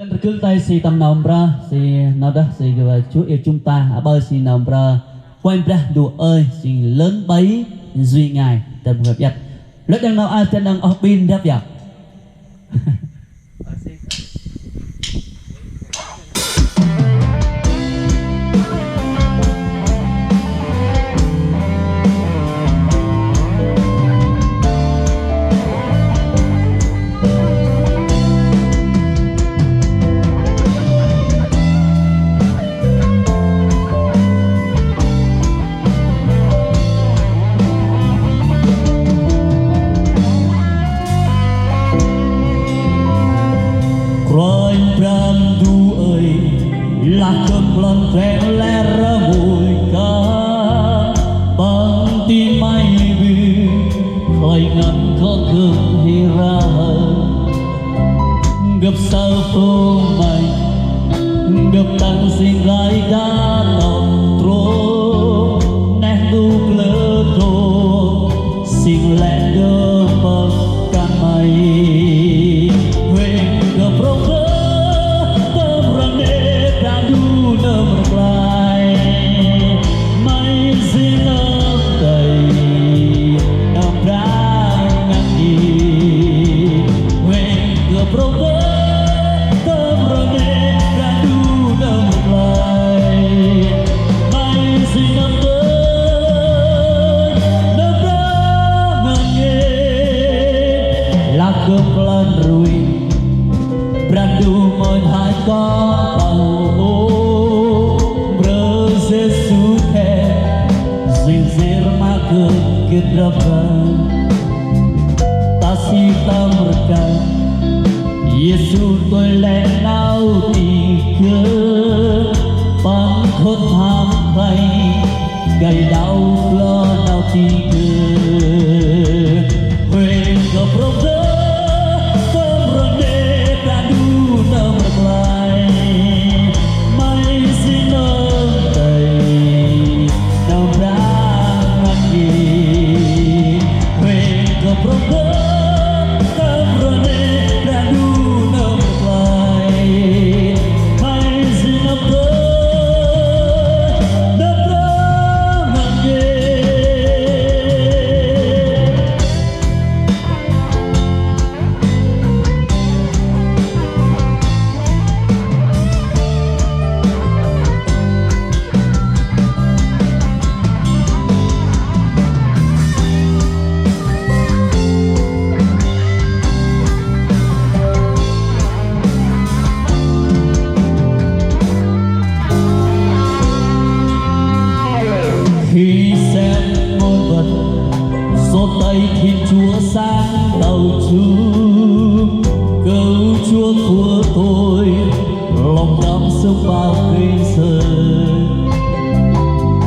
Tên cứ tay si tầm nòng ra si nào đó si cái chúa yêu chúng ta ở bơi si nòng ra quanh ra đùa ơi si lớn bấy duy ngài tên hợp nhật lớp đang nào ai tên đang ở pin đáp nhật là cơn lần vẽ lẽ ra mùi ca bằng tim mai vì khơi ngân khó thương hi ra gặp sao phố mày gặp tăng xin gái đã nồng trố nét đu lỡ trố xin lẽ đỡ bằng can mày huyền gặp rong rỡ tâm răng nê đã đu nơm lại mây xin ấp đầy nằm ra ngăn đi huyền gặp rong rỡ tâm răng nê đã đu nơm lại mây xin ấp cơm lần rồi brandu môi hai có tàu bờ Giêsu thế duyên dễ mà cơn kết ra ta si tâm rực Giêsu tôi lẽ nào thì cứ bằng khôn tham vay gầy đau lo nào thì cứ huyền gặp rong rỡ khi xem ngôn vật gió tây thiên chúa sáng đầu chúa cứu chúa của tôi lòng đắm sống bao kinh sợ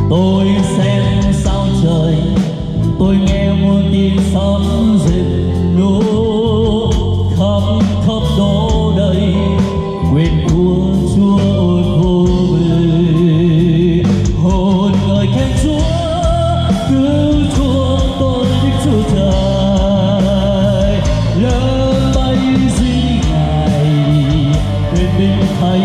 tôi xem sao trời tôi nghe muôn tiếng sấm rền nô khắp khắp đó đây quyền của chúa ôi vô bề hồn người khen chúa cứu chúa tôi thích chúa trời lớn bay duy ngài bên mình thấy